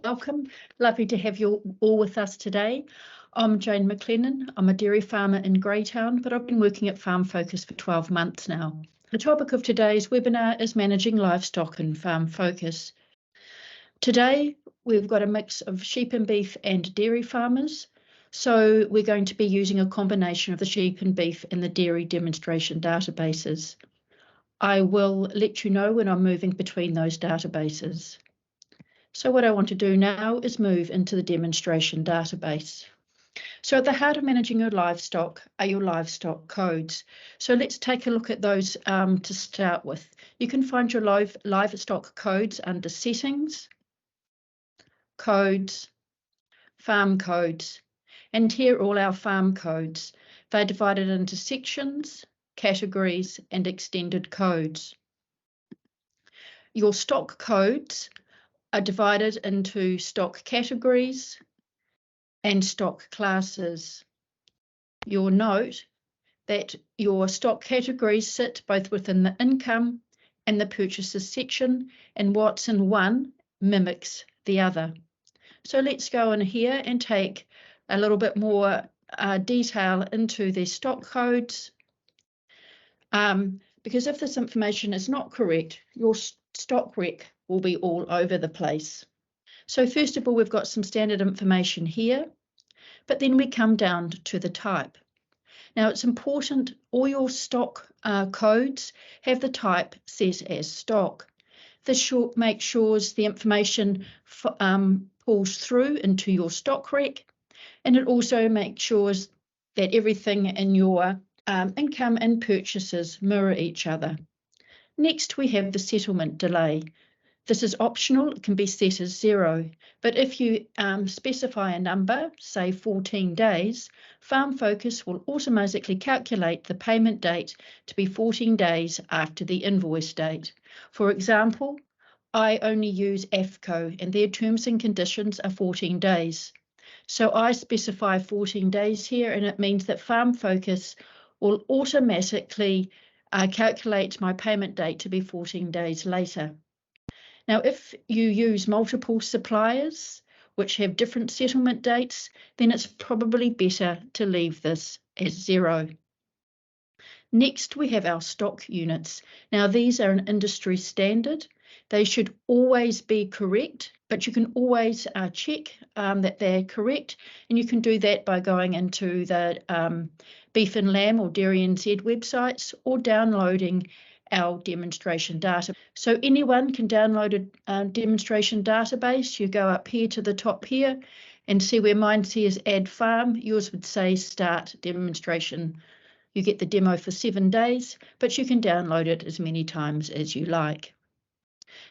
Welcome. Lovely to have you all with us today. I'm Jane McLennan. I'm a dairy farmer in Greytown, but I've been working at Farm Focus for 12 months now. The topic of today's webinar is managing livestock in Farm Focus. Today, we've got a mix of sheep and beef and dairy farmers. So we're going to be using a combination of the sheep and beef and the dairy demonstration databases. I will let you know when I'm moving between those databases. So what I want to do now is move into the demonstration database. So at the heart of managing your livestock are your livestock codes. So let's take a look at those to start with. You can find your livestock codes under Settings, Codes, Farm Codes, and here are all our farm codes. They're divided into sections, categories, and extended codes. Your stock codes are divided into stock categories and stock classes. You'll note that your stock categories sit both within the income and the purchases section, and what's in one mimics the other. So let's go in here and take a little bit more detail into their stock codes, because if this information is not correct, your stock rec will be all over the place. So first of all, we've got some standard information here, but then we come down to the type. Now it's important all your stock codes have the type set as stock. This makes sure the information pulls through into your stock rec, and it also makes sure that everything in your income and purchases mirror each other. Next, we have the settlement delay. This is optional, it can be set as 0, but if you specify a number, say 14 days, Farm Focus will automatically calculate the payment date to be 14 days after the invoice date. For example, I only use AFCO and their terms and conditions are 14 days. So I specify 14 days here, and it means that Farm Focus will automatically calculate my payment date to be 14 days later. Now, if you use multiple suppliers which have different settlement dates, then it's probably better to leave this as 0. Next, we have our stock units. Now, these are an industry standard. They should always be correct, but you can always check that they're correct, and you can do that by going into the Beef and Lamb or Dairy NZ websites or downloading our demonstration data. So anyone can download a demonstration database. You go up here to the top here and see where mine says add farm. Yours would say start demonstration. You get the demo for 7 days, but you can download it as many times as you like.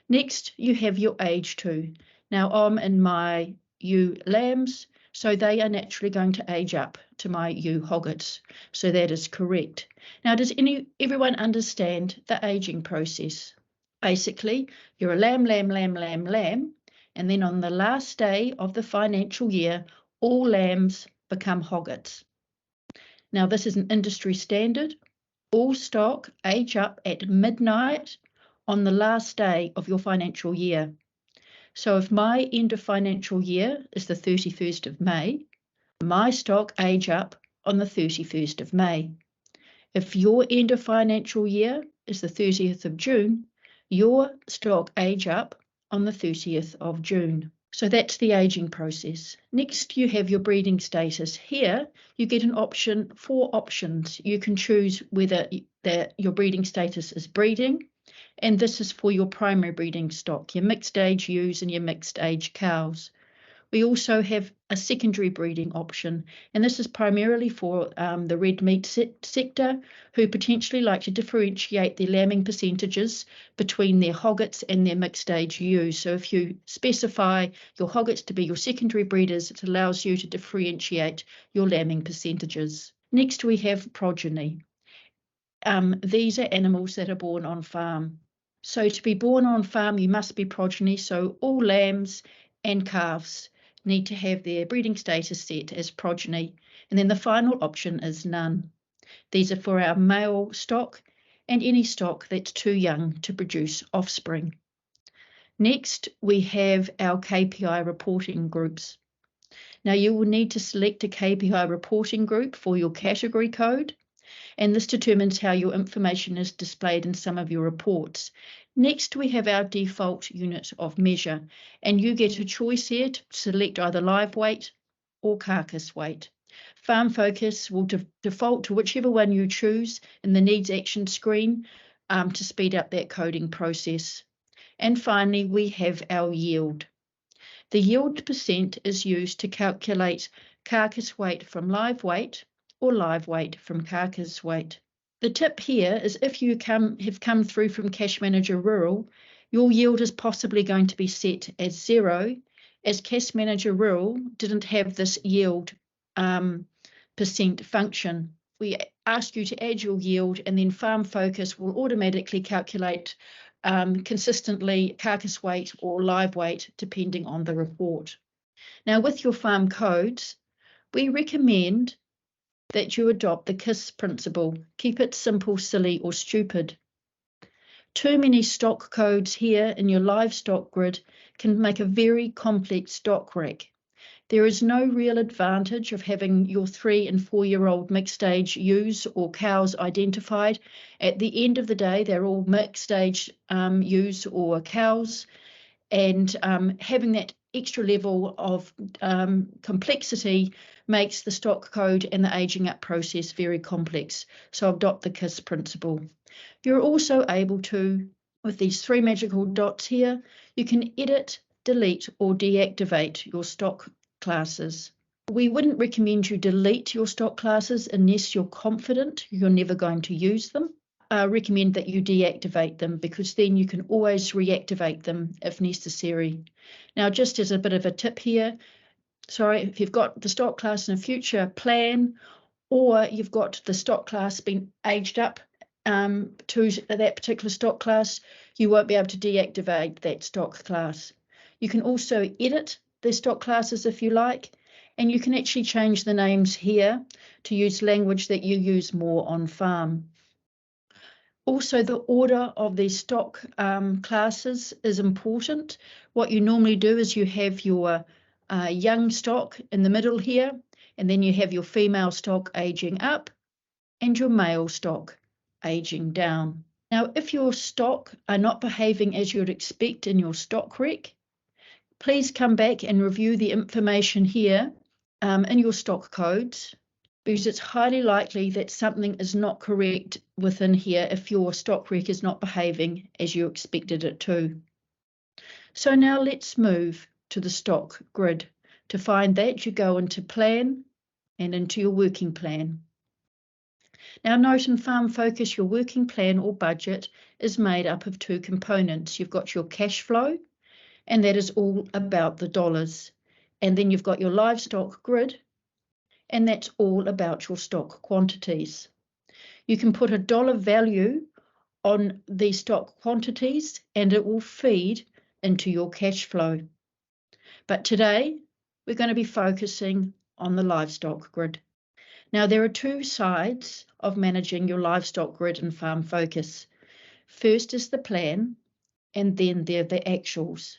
Next, you have your age too. Now I'm in my ewe lambs, so they are naturally going to age up to my ewe hoggets. So that is correct. Now, does everyone understand the aging process? Basically, you're a lamb, and then on the last day of the financial year, all lambs become hoggets. Now, this is an industry standard. All stock age up at midnight on the last day of your financial year. So if my end of financial year is the 31st of May, my stock age up on the 31st of May. If your end of financial year is the 30th of June, your stock age up on the 30th of June. So that's the aging process. Next, you have your breeding status. Here, you get an option, 4 options. You can choose whether your breeding status is breeding, and this is for your primary breeding stock, your mixed age ewes and your mixed age cows. We also have a secondary breeding option, and this is primarily for the red meat sector who potentially like to differentiate their lambing percentages between their hoggets and their mixed age ewes. So if you specify your hoggets to be your secondary breeders, it allows you to differentiate your lambing percentages. Next, we have progeny. These are animals that are born on farm. So to be born on farm, you must be progeny. So all lambs and calves need to have their breeding status set as progeny. And then the final option is none. These are for our male stock and any stock that's too young to produce offspring. Next, we have our KPI reporting groups. Now, you will need to select a KPI reporting group for your category code, and this determines how your information is displayed in some of your reports. Next, we have our default unit of measure, and you get a choice here to select either live weight or carcass weight. Farm Focus will default to whichever one you choose in the Needs Action screen to speed up that coding process. And finally, we have our yield. The yield percent is used to calculate carcass weight from live weight or live weight from carcass weight. The tip here is if you have come through from Cash Manager Rural, your yield is possibly going to be set as 0, as Cash Manager Rural didn't have this yield percent function. We ask you to add your yield, and then Farm Focus will automatically calculate consistently carcass weight or live weight depending on the report. Now, with your farm codes, we recommend that you adopt the KISS principle. Keep it simple, silly, or stupid. Too many stock codes here in your livestock grid can make a very complex stock rack. There is no real advantage of having your 3- and 4-year-old mixed stage ewes or cows identified. At the end of the day, they're all mixed stage ewes or cows, and having that extra level of complexity makes the stock code and the aging up process very complex. So adopt the KISS principle. You're also able to, with these 3 magical dots here, you can edit, delete, or deactivate your stock classes. We wouldn't recommend you delete your stock classes unless you're confident you're never going to use them. Recommend that you deactivate them, because then you can always reactivate them if necessary. Now, just as a bit of a tip here, if you've got the stock class in a future plan, or you've got the stock class being aged up to that particular stock class, you won't be able to deactivate that stock class. You can also edit the stock classes if you like, and you can actually change the names here to use language that you use more on farm. Also, the order of these stock classes is important. What you normally do is you have your young stock in the middle here, and then you have your female stock aging up and your male stock aging down. Now, if your stock are not behaving as you'd expect in your stock rec, please come back and review the information here in your stock codes, because it's highly likely that something is not correct within here if your stock rec is not behaving as you expected it to. So now let's move to the stock grid. To find that, you go into Plan and into your working plan. Now note in Farm Focus, your working plan or budget is made up of 2 components. You've got your cash flow, and that is all about the dollars. And then you've got your livestock grid, and that's all about your stock quantities. You can put a dollar value on the stock quantities and it will feed into your cash flow. But today we're going to be focusing on the livestock grid. Now, there are 2 sides of managing your livestock grid in Farm Focus. First is the plan, and then there are the actuals.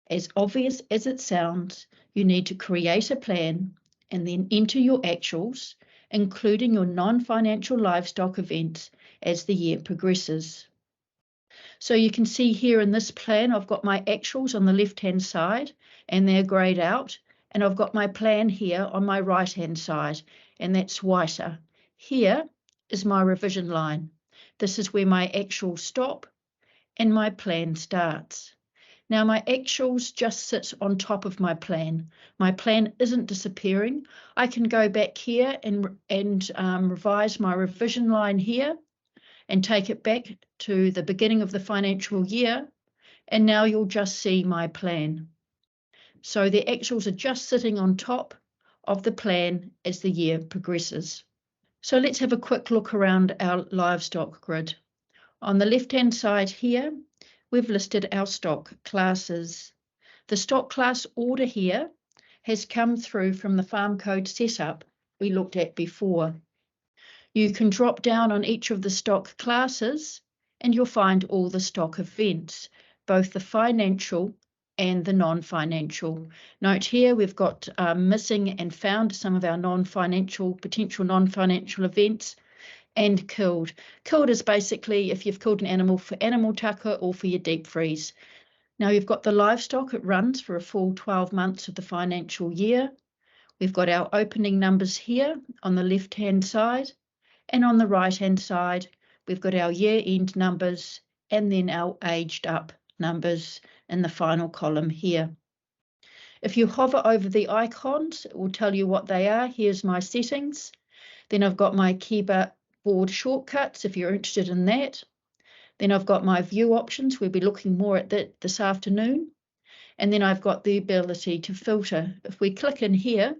As obvious as it sounds, you need to create a plan and then enter your actuals, including your non-financial livestock events as the year progresses. So you can see here in this plan, I've got my actuals on the left-hand side and they're greyed out, and I've got my plan here on my right-hand side, and that's whiter. Here is my revision line. This is where my actuals stop and my plan starts. Now, my actuals just sit on top of my plan. My plan isn't disappearing. I can go back here and revise my revision line here and take it back to the beginning of the financial year, and now you'll just see my plan. So the actuals are just sitting on top of the plan as the year progresses. So let's have a quick look around our livestock grid. On the left-hand side here, we've listed our stock classes. The stock class order here has come through from the farm code setup we looked at before. You can drop down on each of the stock classes and you'll find all the stock events. both the financial and the non-financial. Note here we've got missing and found some of our potential non-financial events, and killed. Killed is basically if you've killed an animal for animal tucker or for your deep freeze. Now you've got the livestock, it runs for a full 12 months of the financial year. We've got our opening numbers here on the left-hand side, and on the right-hand side, we've got our year-end numbers and then our aged up numbers in the final column here. If you hover over the icons, it will tell you what they are. Here's my settings. Then I've got my keyboard shortcuts if you're interested in that. Then I've got my view options. We'll be looking more at that this afternoon. And then I've got the ability to filter. If we click in here,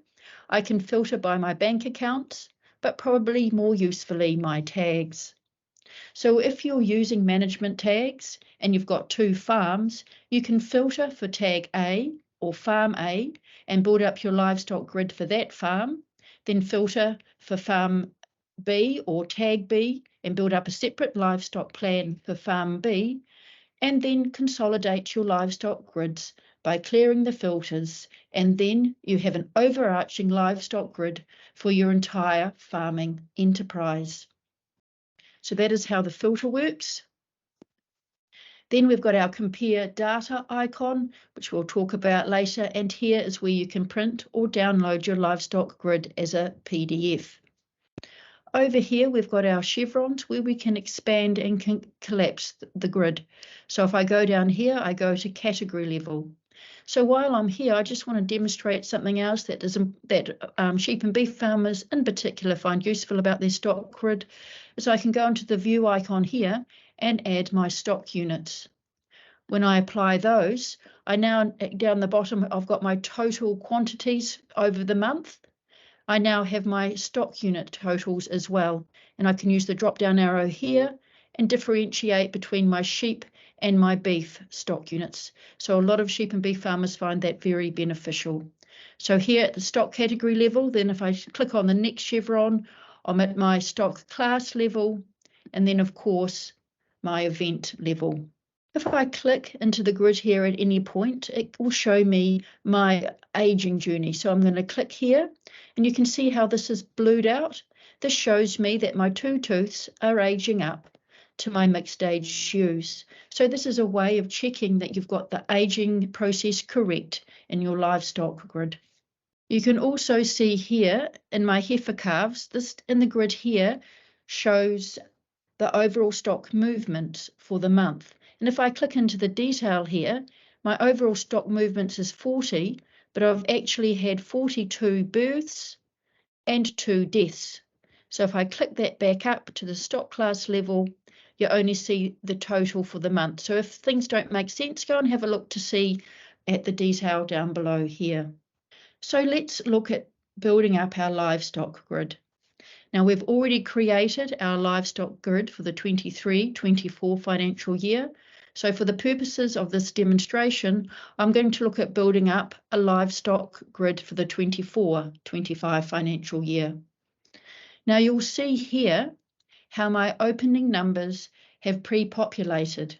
I can filter by my bank accounts, but probably more usefully my tags. So if you're using management tags and you've got 2 farms, you can filter for tag A or farm A and build up your livestock grid for that farm, then filter for farm B or tag B and build up a separate livestock plan for farm B, and then consolidate your livestock grids by clearing the filters, and then you have an overarching livestock grid for your entire farming enterprise. So that is how the filter works. Then we've got our compare data icon, which we'll talk about later, and here is where you can print or download your livestock grid as a PDF. Over here, we've got our chevrons where we can expand and can collapse the grid. So if I go down here, I go to category level. So while I'm here, I just want to demonstrate something else that sheep and beef farmers in particular find useful about their stock grid. So I can go into the view icon here and add my stock units. When I apply those, I now, down the bottom, I've got my total quantities over the month. I now have my stock unit totals as well, and I can use the drop down arrow here and differentiate between my sheep and my beef stock units. So a lot of sheep and beef farmers find that very beneficial. So here at the stock category level, then if I click on the next chevron, I'm at my stock class level, and then of course my event level. If I click into the grid here at any point, it will show me my aging journey. So I'm going to click here, and you can see how this is blued out. This shows me that my 2 tooths are aging up to my mixed age ewes. So this is a way of checking that you've got the aging process correct in your livestock grid. You can also see here in my heifer calves, this in the grid here shows the overall stock movement for the month. And if I click into the detail here, my overall stock movements is 40, but I've actually had 42 births and 2 deaths. So if I click that back up to the stock class level, you only see the total for the month. So if things don't make sense, go and have a look to see at the detail down below here. So let's look at building up our livestock grid. Now we've already created our livestock grid for the 23-24 financial year. So for the purposes of this demonstration, I'm going to look at building up a livestock grid for the 24-25 financial year. Now you'll see here how my opening numbers have pre-populated.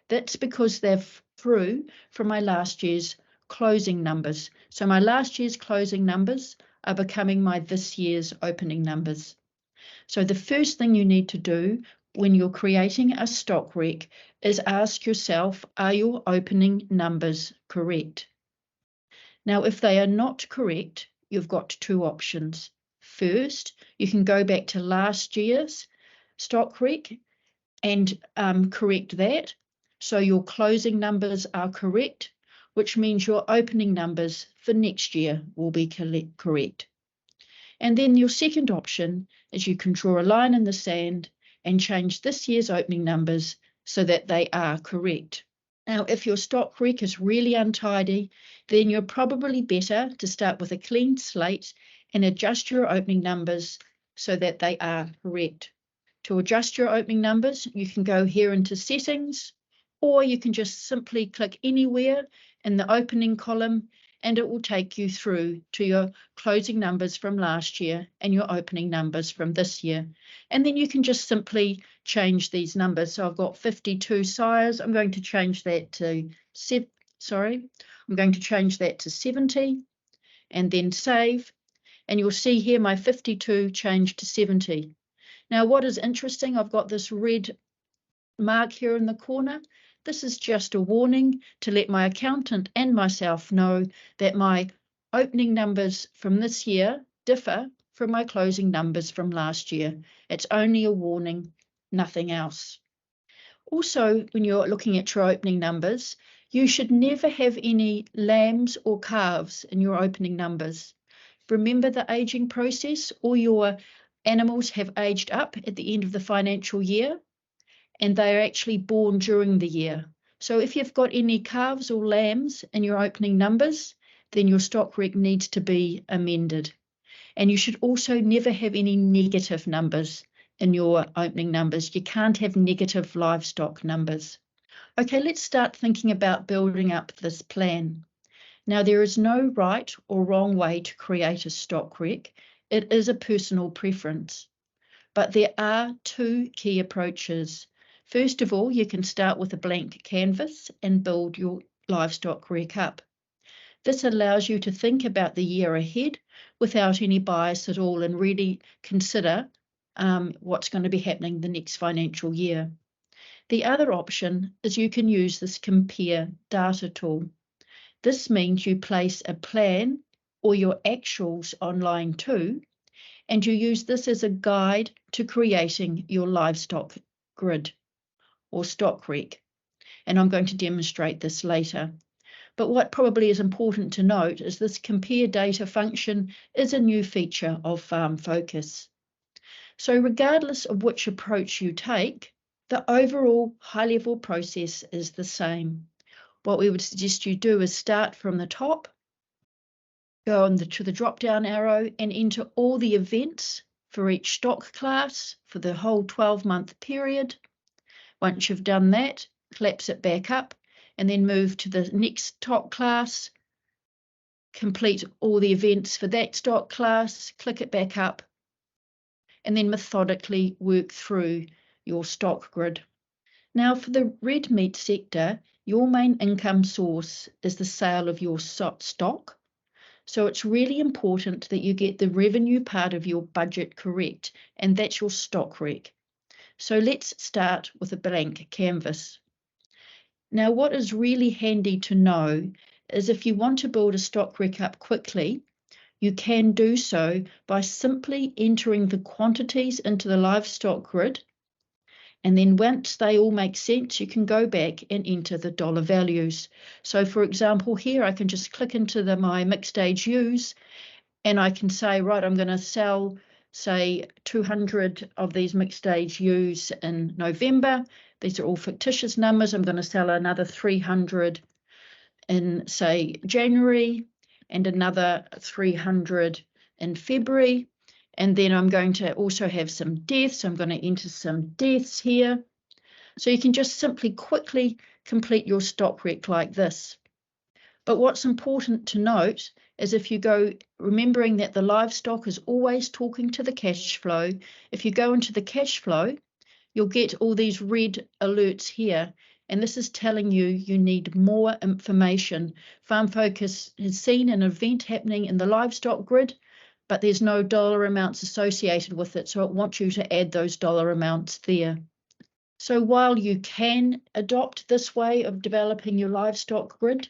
That's because they're through from my last year's closing numbers. So my last year's closing numbers are becoming my this year's opening numbers. So the first thing you need to do when you're creating a stock rec is ask yourself, are your opening numbers correct? Now, if they are not correct, you've got 2 options. First, you can go back to last year's stock rec and correct that. So your closing numbers are correct, which means your opening numbers for next year will be correct. And then your second option is you can draw a line in the sand and change this year's opening numbers so that they are correct. Now, if your stock rec is really untidy, then you're probably better to start with a clean slate and adjust your opening numbers so that they are correct. To adjust your opening numbers, you can go here into settings, or you can just simply click anywhere in the opening column and it will take you through to your closing numbers from last year and your opening numbers from this year. And then you can just simply change these numbers. So I've got 52 sires. I'm going to change that to 70, and then save. And you'll see here my 52 changed to 70. Now, what is interesting, I've got this red mark here in the corner. This is just a warning to let my accountant and myself know that my opening numbers from this year differ from my closing numbers from last year. It's only a warning, nothing else. Also, when you're looking at your opening numbers, you should never have any lambs or calves in your opening numbers. Remember the aging process. All your animals have aged up at the end of the financial year, and they are actually born during the year. So if you've got any calves or lambs in your opening numbers, then your stock rec needs to be amended. And you should also never have any negative numbers in your opening numbers. You can't have negative livestock numbers. Okay, let's start thinking about building up this plan. Now, there is no right or wrong way to create a stock rec. It is a personal preference. But there are two key approaches. First of all, you can start with a blank canvas and build your livestock rec up. This allows you to think about the year ahead without any bias at all and really consider what's going to be happening the next financial year. The other option is you can use this compare data tool. This means you place a plan or your actuals on line 2, and you use this as a guide to creating your livestock grid or stock rec. And I'm going to demonstrate this later. But what probably is important to note is this compare data function is a new feature of Farm Focus. So regardless of which approach you take, the overall high-level process is the same. What we would suggest you do is start from the top, go to the drop-down arrow and enter all the events for each stock class for the whole 12-month period. Once you've done that, collapse it back up and then move to the next stock class, complete all the events for that stock class, click it back up, and then methodically work through your stock grid. Now, for the red meat sector, your main income source is the sale of your stock. So it's really important that you get the revenue part of your budget correct, and that's your stock rec. So let's start with a blank canvas. Now, what is really handy to know is if you want to build a stock rec up quickly, you can do so by simply entering the quantities into the livestock grid. And then once they all make sense, you can go back and enter the dollar values. So for example, here I can just click into my mixed age ewes and I can say, right, I'm going to sell, say, 200 of these mixed age ewes in November. These are all fictitious numbers. I'm going to sell another 300 in, say, January and another 300 in February. And then I'm going to also have some deaths. I'm going to enter some deaths here. So you can just simply quickly complete your stock rec like this. But what's important to note is if you go, remembering that the livestock is always talking to the cash flow, if you go into the cash flow, you'll get all these red alerts here. And this is telling you you need more information. Farm Focus has seen an event happening in the livestock grid, but there's no dollar amounts associated with it, so it wants you to add those dollar amounts there. So while you can adopt this way of developing your livestock grid,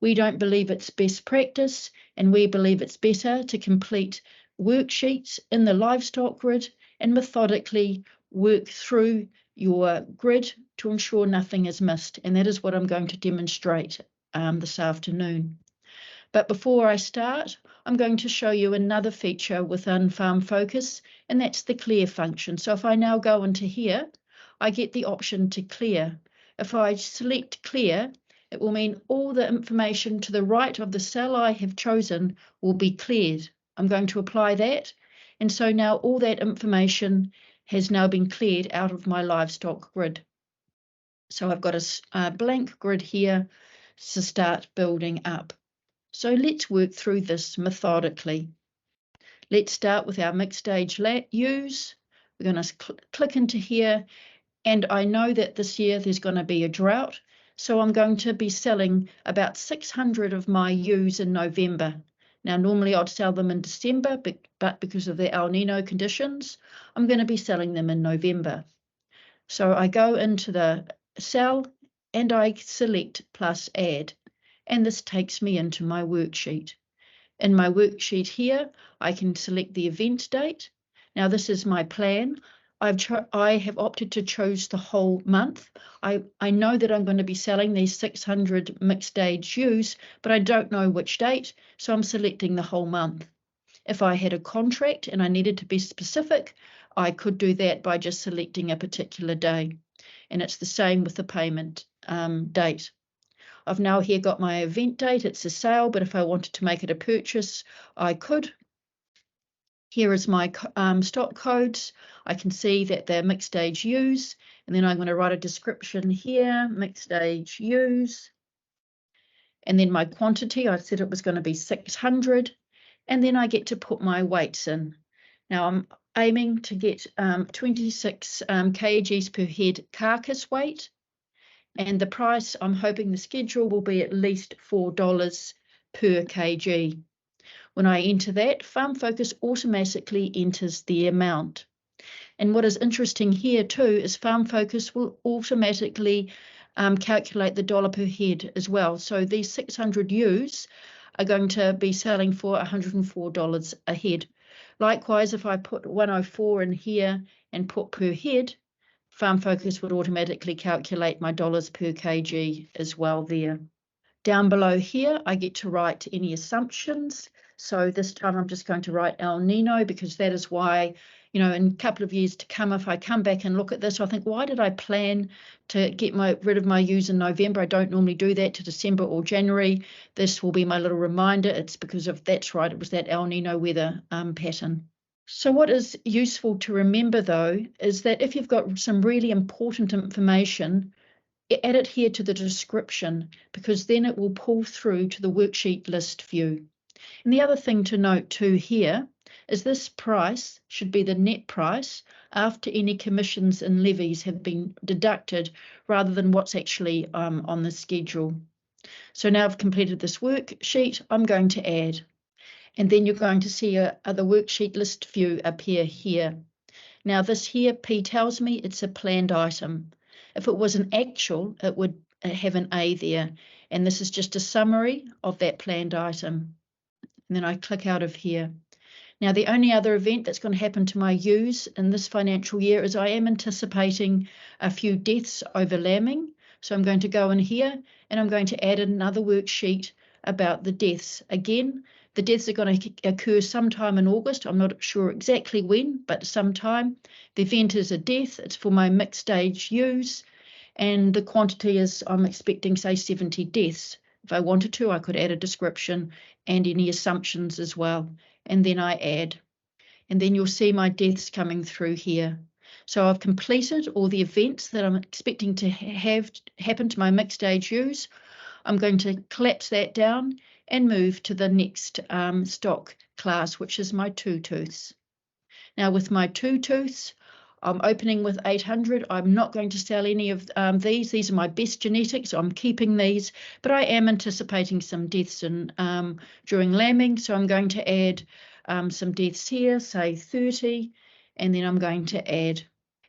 we don't believe it's best practice, and we believe it's better to complete worksheets in the livestock grid and methodically work through your grid to ensure nothing is missed. And that is what I'm going to demonstrate this afternoon. But before I start, I'm going to show you another feature within Farm Focus, and that's the clear function. So if I now go into here, I get the option to clear. If I select clear, it will mean all the information to the right of the cell I have chosen will be cleared. I'm going to apply that. And so now all that information has now been cleared out of my livestock grid. So I've got a blank grid here to start building up. So let's work through this methodically. Let's start with our mixed age ewes. We're going to click into here, and I know that this year there's going to be a drought, so I'm going to be selling about 600 of my ewes in November. Now, normally I'd sell them in December, but because of the El Nino conditions, I'm going to be selling them in November. So I go into the cell and I select plus add, and this takes me into my worksheet. In my worksheet here, I can select the event date. Now this is my plan. I have opted to choose the whole month. I know that I'm going to be selling these 600 mixed age ewes, but I don't know which date, so I'm selecting the whole month. If I had a contract and I needed to be specific, I could do that by just selecting a particular day. And it's the same with the payment date. I've now here got my event date. It's a sale, but if I wanted to make it a purchase, I could. Here is my stock codes. I can see that they're mixed age ewes, and then I'm going to write a description here, mixed age ewes. And then my quantity, I said it was going to be 600, and then I get to put my weights in. Now I'm aiming to get 26 kgs per head carcass weight. And the price, I'm hoping the schedule will be at least $4 per kg. When I enter that, Farm Focus automatically enters the amount. And what is interesting here too is Farm Focus will automatically calculate the dollar per head as well. So these 600 ewes are going to be selling for $104 a head. Likewise, if I put 104 in here and put per head, Farm Focus would automatically calculate my dollars per kg as well there. Down below here, I get to write any assumptions. So this time I'm just going to write El Nino because that is why, in a couple of years to come, if I come back and look at this, I think, why did I plan to get rid of my ewes in November? I don't normally do that to December or January. This will be my little reminder. It's because of, that's right, it was that El Nino weather pattern. So what is useful to remember, though, is that if you've got some really important information, add it here to the description, because then it will pull through to the worksheet list view. And the other thing to note too here is this price should be the net price after any commissions and levies have been deducted, rather than what's actually on the schedule. So now I've completed this worksheet, I'm going to add. And then you're going to see the worksheet list view appear here. Now this here, P tells me it's a planned item. If it was an actual, it would have an A there. And this is just a summary of that planned item. And then I click out of here. Now the only other event that's going to happen to my ewes in this financial year is I am anticipating a few deaths over lambing. So I'm going to go in here and I'm going to add another worksheet about the deaths. Again, the deaths are going to occur sometime in August. I'm not sure exactly when, but sometime. The event is a death. It's for my mixed age ewes. And the quantity is, I'm expecting, say, 70 deaths. If I wanted to, I could add a description and any assumptions as well. And then I add. And then you'll see my deaths coming through here. So I've completed all the events that I'm expecting to have happen to my mixed age ewes. I'm going to collapse that down and move to the next stock class, which is my 2 tooths. Now with my 2 tooths, I'm opening with 800. I'm not going to sell any of these. These are my best genetics. I'm keeping these, but I am anticipating some deaths during lambing. So I'm going to add some deaths here, say 30, and then I'm going to add.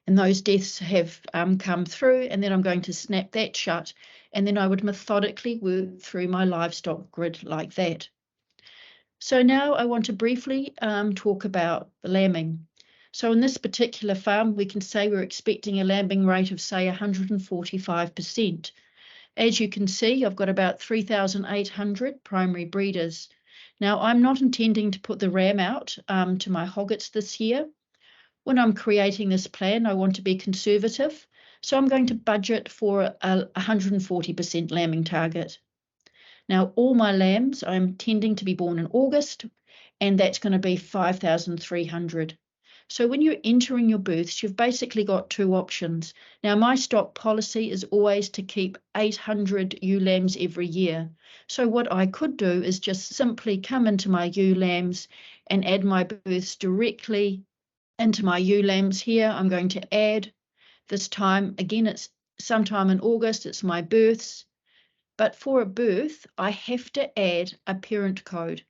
And those deaths have come through, and then I'm going to snap that shut, and then I would methodically work through my livestock grid like that. So now I want to briefly talk about the lambing. So in this particular farm, we can say we're expecting a lambing rate of, say, 145%. As you can see, I've got about 3,800 primary breeders. Now, I'm not intending to put the ram out to my hoggets this year. When I'm creating this plan, I want to be conservative, so I'm going to budget for a 140% lambing target. Now, all my lambs I'm intending to be born in August, and that's going to be 5,300. So when you're entering your births, you've basically got two options. Now, my stock policy is always to keep 800 ewe lambs every year. So what I could do is just simply come into my ewe lambs and add my births directly into my ewe lambs here. I'm going to add this time, again, it's sometime in August, it's my births. But for a birth, I have to add a parent code.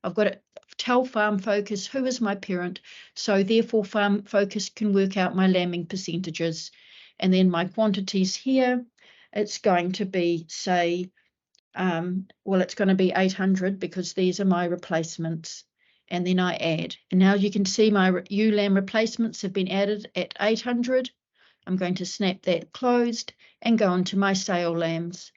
I've got to tell Farm Focus who is my parent, so therefore Farm Focus can work out my lambing percentages. And then my quantities here, it's going to be, say, it's going to be 800 because these are my replacements. And then I add. And now you can see my ewe lamb replacements have been added at 800. I'm going to snap that closed and go into my sale lambs.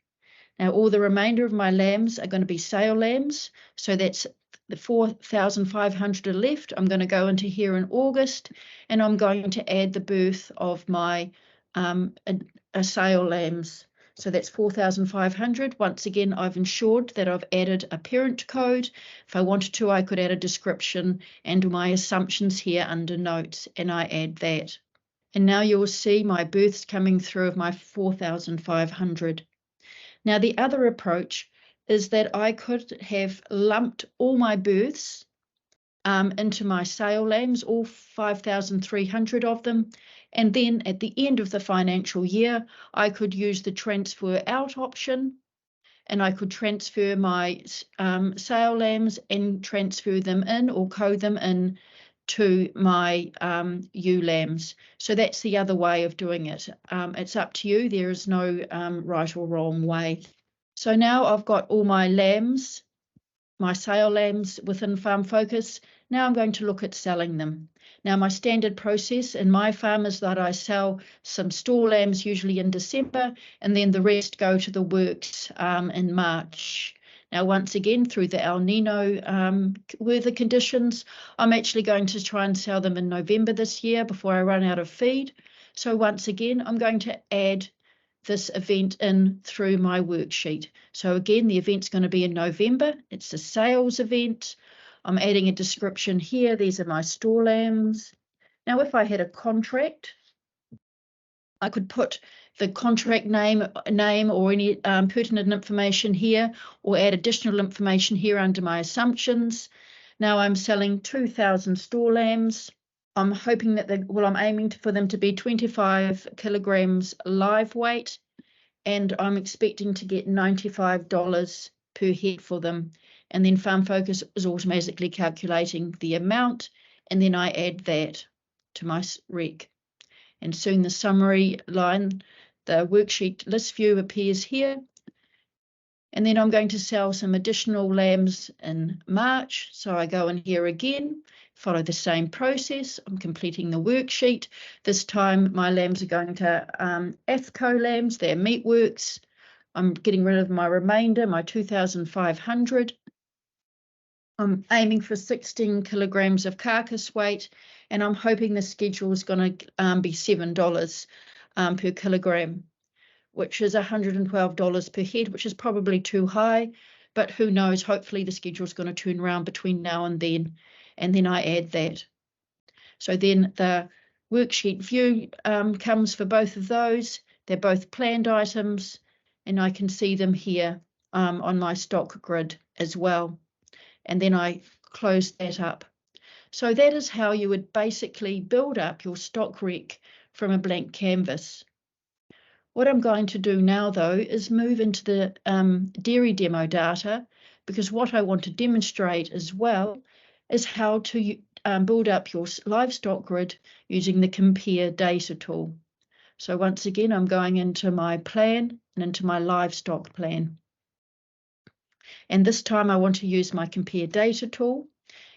Now, all the remainder of my lambs are going to be sale lambs. So that's the 4,500 are left. I'm going to go into here in August, and I'm going to add the birth of my a sale lambs. So that's 4,500. Once again, I've ensured that I've added a parent code. If I wanted to, I could add a description and my assumptions here under notes, and I add that. And now you'll see my births coming through of my 4,500. Now, the other approach is that I could have lumped all my births into my sale lambs, all 5,300 of them. And then at the end of the financial year, I could use the transfer out option, and I could transfer my sale lambs and transfer them in or code them in to my ewe lambs. So that's the other way of doing it. It's up to you. There is no right or wrong way. So now I've got all my lambs, my sale lambs within Farm Focus. Now I'm going to look at selling them. Now, my standard process in my farm is that I sell some store lambs usually in December, and then the rest go to the works in March. Now, once again, through the El Nino weather conditions, I'm actually going to try and sell them in November this year before I run out of feed. So once again, I'm going to add this event in through my worksheet. So again, the event's going to be in November. It's a sales event. I'm adding a description here. These are my store lambs. Now, if I had a contract, I could put the contract name or any pertinent information here, or add additional information here under my assumptions. Now I'm selling 2,000 store lambs. I'm hoping that I'm aiming for them to be 25 kilograms live weight, and I'm expecting to get $95 per head for them. And then Farm Focus is automatically calculating the amount, and then I add that to my rec. And soon the summary line, the worksheet list view appears here. And then I'm going to sell some additional lambs in March. So I go in here again, follow the same process. I'm completing the worksheet. This time my lambs are going to Athco lambs, they're Meatworks. I'm getting rid of my remainder, my 2,500. I'm aiming for 16 kilograms of carcass weight, and I'm hoping the schedule is going to be $7 per kilogram, which is $112 per head, which is probably too high, but who knows, hopefully the schedule is going to turn around between now and then I add that. So then the worksheet view comes for both of those. They're both planned items, and I can see them here on my stock grid as well. And then I close that up. So that is how you would basically build up your stock rec from a blank canvas. What I'm going to do now, though, is move into the dairy demo data, because what I want to demonstrate as well is how to build up your livestock grid using the compare data tool. So once again, I'm going into my plan and into my livestock plan. And this time I want to use my compare data tool.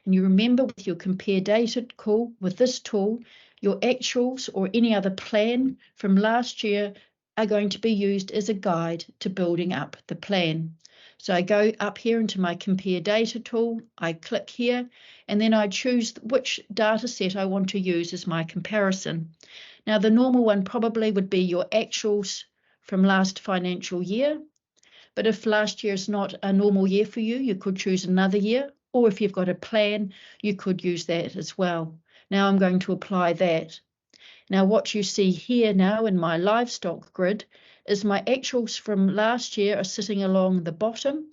And you remember with your compare data tool, with this tool, your actuals or any other plan from last year are going to be used as a guide to building up the plan. So I go up here into my compare data tool, I click here, and then I choose which data set I want to use as my comparison. Now the normal one probably would be your actuals from last financial year. But if last year is not a normal year for you, you could choose another year. Or if you've got a plan, you could use that as well. Now I'm going to apply that. Now what you see here now in my livestock grid is my actuals from last year are sitting along the bottom,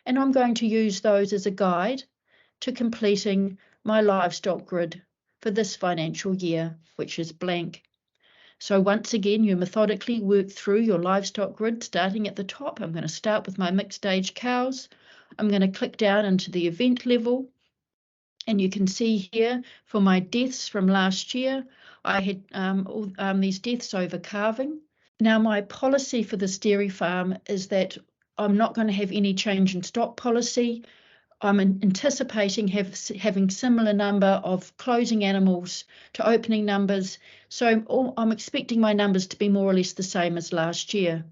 and I'm going to use those as a guide to completing my livestock grid for this financial year, which is blank. So once again, you methodically work through your livestock grid, starting at the top. I'm going to start with my mixed age cows. I'm going to click down into the event level, and you can see here for my deaths from last year, I had these deaths over calving. Now my policy for this dairy farm is that I'm not going to have any change in stock policy. I'm anticipating having similar number of closing animals to opening numbers. So I'm expecting my numbers to be more or less the same as last year.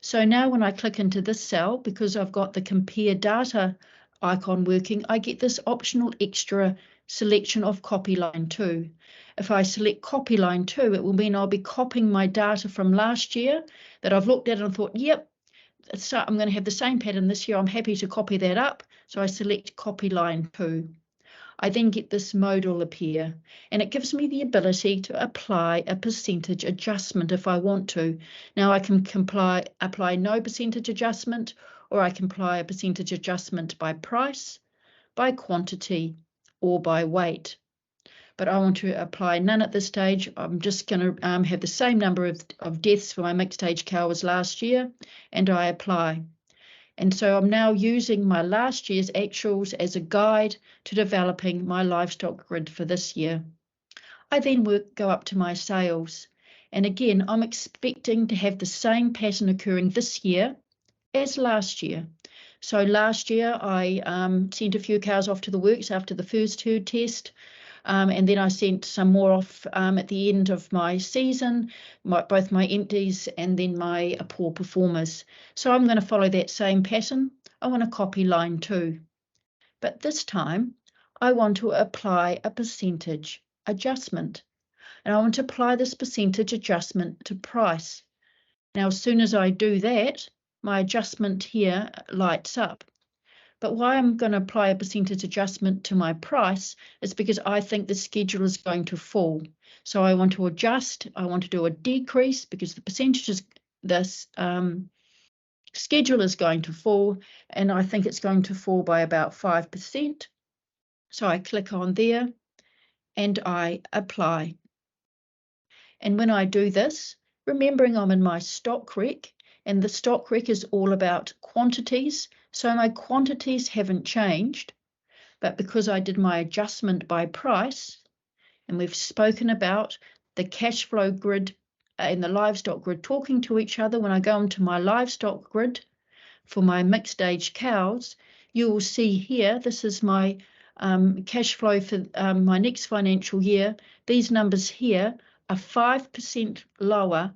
So now when I click into this cell, because I've got the compare data icon working, I get this optional extra selection of copy line 2. If I select copy line 2, it will mean I'll be copying my data from last year that I've looked at and thought, yep, so I'm going to have the same pattern this year. I'm happy to copy that up. So I select copy line 2. I then get this modal appear, and it gives me the ability to apply a percentage adjustment if I want to. Now I can apply no percentage adjustment, or I can apply a percentage adjustment by price, by quantity, or by weight. But I want to apply none at this stage. I'm just going to have the same number of deaths for my mixed age cow as last year, and I apply. And so I'm now using my last year's actuals as a guide to developing my livestock grid for this year. I then go up to my sales. And again, I'm expecting to have the same pattern occurring this year as last year. So last year I sent a few cows off to the works after the first herd test. And then I sent some more off at the end of my season, both my empties and then my poor performers. So I'm going to follow that same pattern. I want to copy line 2. But this time, I want to apply a percentage adjustment. And I want to apply this percentage adjustment to price. Now, as soon as I do that, my adjustment here lights up. But why I'm going to apply a percentage adjustment to my price is because I think the schedule is going to fall. So I want to adjust. I want to do a decrease because the percentages, this schedule is going to fall, and I think it's going to fall by about 5%. So I click on there and I apply. And when I do this, remembering I'm in my stock rec, and the stock rec is all about quantities. So my quantities haven't changed, but because I did my adjustment by price, and we've spoken about the cash flow grid and the livestock grid talking to each other. When I go into my livestock grid for my mixed age cows, you will see here, this is my cash flow for my next financial year. These numbers here are 5% lower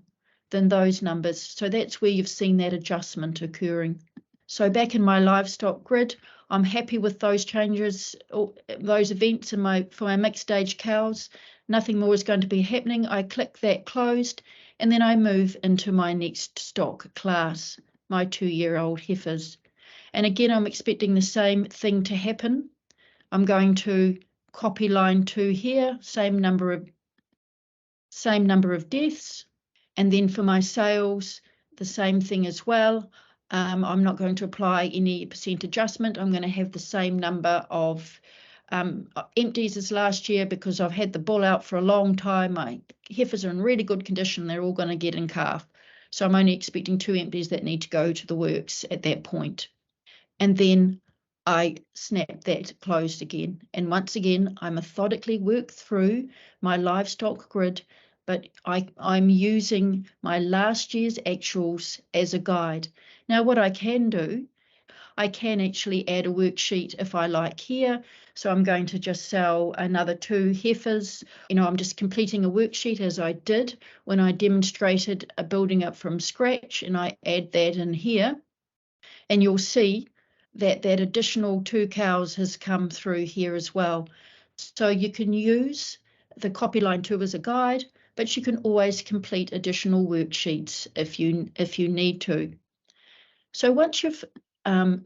than those numbers. So that's where you've seen that adjustment occurring. So back in my livestock grid, I'm happy with those changes, those events for my mixed age cows. Nothing more is going to be happening. I click that closed, and then I move into my next stock class, my 2-year-old heifers. And again, I'm expecting the same thing to happen. I'm going to copy line 2 here, same number of deaths. And then for my sales, the same thing as well. I'm not going to apply any percent adjustment. I'm going to have the same number of empties as last year because I've had the bull out for a long time. My heifers are in really good condition. They're all going to get in calf. So I'm only expecting 2 empties that need to go to the works at that point. And then I snap that closed again. And once again, I methodically work through my livestock grid, but I'm using my last year's actuals as a guide. Now, what I can do, I can actually add a worksheet if I like here. So I'm going to just sell another 2 heifers. I'm just completing a worksheet as I did when I demonstrated a building up from scratch, and I add that in here. And you'll see that additional 2 cows has come through here as well. So you can use the copy line 2 as a guide, but you can always complete additional worksheets if you need to. So once you've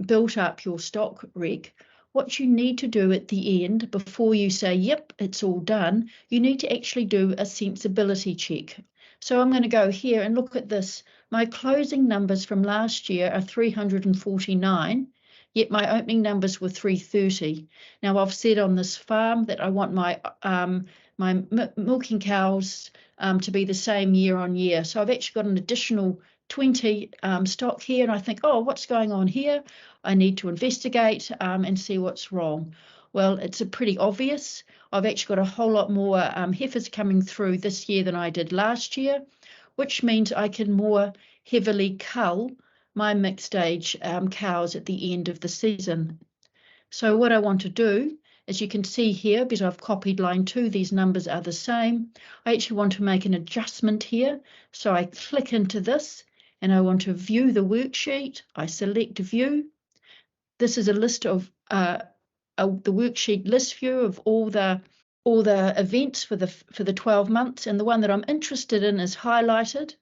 built up your stock rec, what you need to do at the end, before you say, yep, it's all done, you need to actually do a sensibility check. So I'm going to go here and look at this. My closing numbers from last year are 349, yet my opening numbers were 330. Now I've said on this farm that I want my milking cows to be the same year on year. So I've actually got an additional 20 stock here, and I think, oh, what's going on here? I need to investigate and see what's wrong. Well, it's pretty obvious. I've actually got a whole lot more heifers coming through this year than I did last year, which means I can more heavily cull my mixed age cows at the end of the season. So what I want to do, as you can see here, because I've copied line 2, these numbers are the same. I actually want to make an adjustment here. So I click into this and I want to view the worksheet. I select view. This is a list of the worksheet list view of all the events for the 12 months, and the one that I'm interested in is highlighted.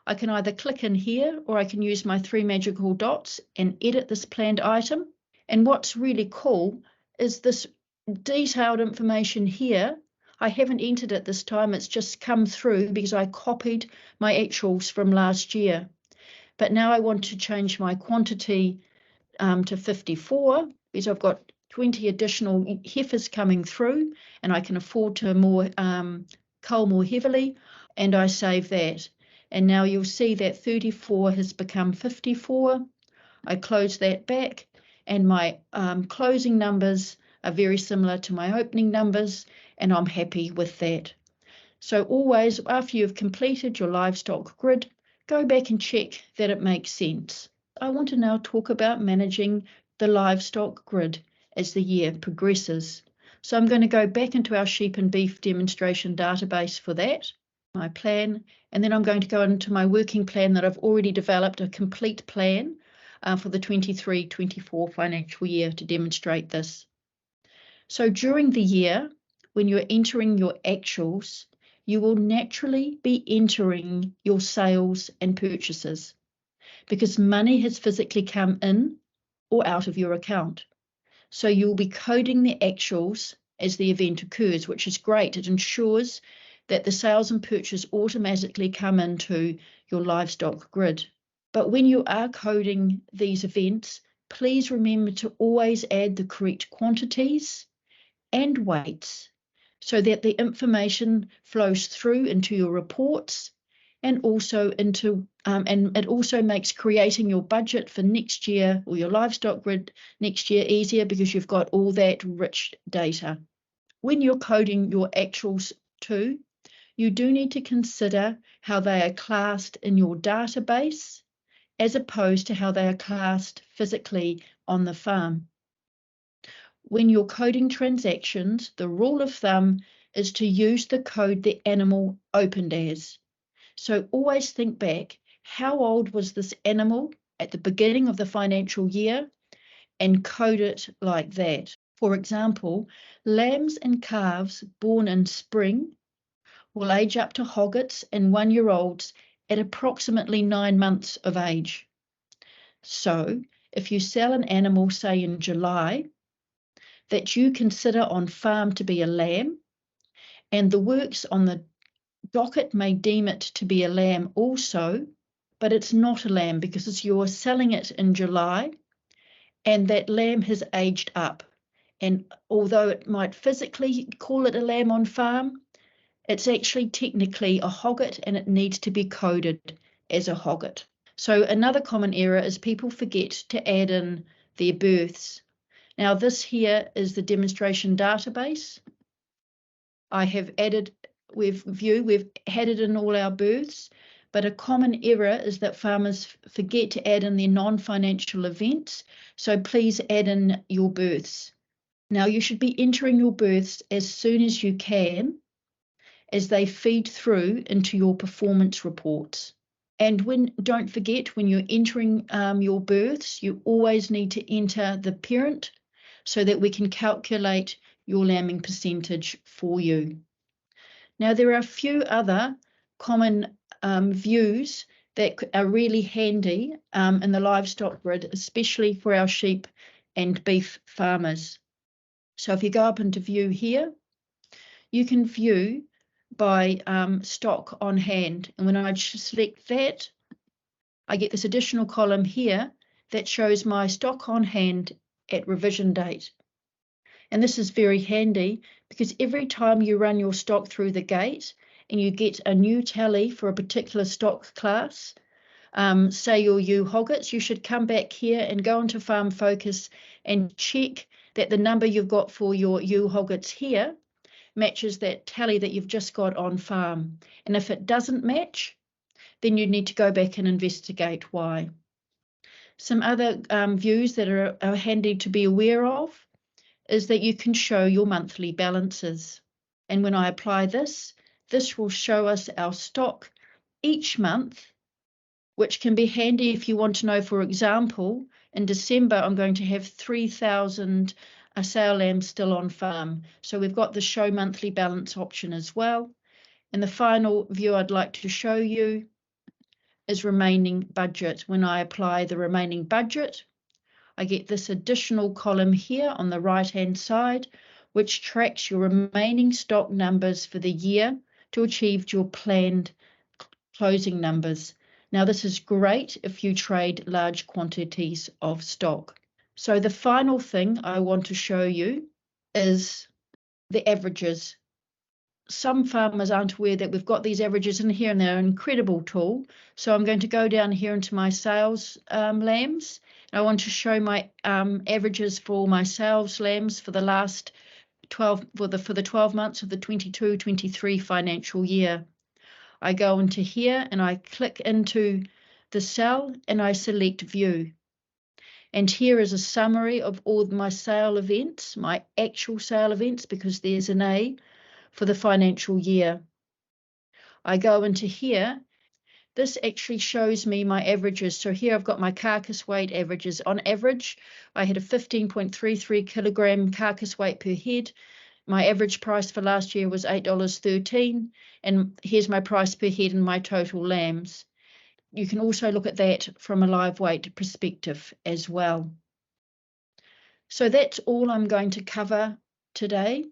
I can either click in here or I can use my 3 magical dots and edit this planned item. And what's really cool is this detailed information here. I haven't entered it this time, it's just come through because I copied my actuals from last year. But now I want to change my quantity to 54 because I've got 20 additional heifers coming through and I can afford to cull more heavily, and I save that. And now you'll see that 34 has become 54. I close that back and my closing numbers are very similar to my opening numbers, and I'm happy with that. So always, after you've completed your livestock grid, go back and check that it makes sense. I want to now talk about managing the livestock grid as the year progresses. So I'm going to go back into our sheep and beef demonstration database for that, my plan, and then I'm going to go into my working plan that I've already developed, a complete plan for the 23-24 financial year to demonstrate this. So during the year, when you're entering your actuals, you will naturally be entering your sales and purchases because money has physically come in or out of your account. So you'll be coding the actuals as the event occurs, which is great. It ensures that the sales and purchase automatically come into your livestock grid. But when you are coding these events, please remember to always add the correct quantities and weights so that the information flows through into your reports and also into and it also makes creating your budget for next year or your livestock grid next year easier because you've got all that rich data. When you're coding your actuals too, you do need to consider how they are classed in your database as opposed to how they are classed physically on the farm. When you're coding transactions, the rule of thumb is to use the code the animal opened as. So always think back, how old was this animal at the beginning of the financial year, and code it like that. For example, lambs and calves born in spring will age up to hoggets and 1-year-olds at approximately 9 months of age. So if you sell an animal, say in July, that you consider on farm to be a lamb, and the works on the docket may deem it to be a lamb also, but it's not a lamb because you're selling it in July and that lamb has aged up. And although it might physically call it a lamb on farm, it's actually technically a hogget and it needs to be coded as a hogget. So another common error is people forget to add in their births. Now this here is the demonstration database. I have added, we've added in all our births, but a common error is that farmers forget to add in their non-financial events. So please add in your births. Now you should be entering your births as soon as you can, as they feed through into your performance reports. And don't forget, when you're entering your births, you always need to enter the parent so that we can calculate your lambing percentage for you. Now, there are a few other common views that are really handy in the livestock grid, especially for our sheep and beef farmers. So if you go up into view here, you can view by stock on hand. And when I select that, I get this additional column here that shows my stock on hand at revision date. And this is very handy because every time you run your stock through the gate and you get a new tally for a particular stock class, say your ewe hoggets, you should come back here and go into Farm Focus and check that the number you've got for your ewe hoggets here matches that tally that you've just got on farm. And if it doesn't match, then you need to go back and investigate why. Some other views that are handy to be aware of is that you can show your monthly balances. And when I apply this, this will show us our stock each month, which can be handy if you want to know, for example, in December, I'm going to have 3,000 sow lambs still on farm. So we've got the show monthly balance option as well. And the final view I'd like to show you is remaining budget. When I apply the remaining budget, I get this additional column here on the right-hand side, which tracks your remaining stock numbers for the year to achieve your planned closing numbers. Now, this is great if you trade large quantities of stock. So the final thing I want to show you is the averages. Some farmers aren't aware that we've got these averages in here, and they're an incredible tool. So I'm going to go down here into my sales lambs. I want to show my averages for my sales lambs for the last 12 for the 12 months of the 22-23 financial year. I go into here and I click into the cell and I select view. And here is a summary of all my sale events, my actual sale events, because there's an A for the financial year. I go into here. This actually shows me my averages. So here I've got my carcass weight averages. On average, I had a 15.33 kilogram carcass weight per head. My average price for last year was $8.13. And here's my price per head and my total lambs. You can also look at that from a live weight perspective as well. So that's all I'm going to cover today.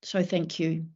So thank you.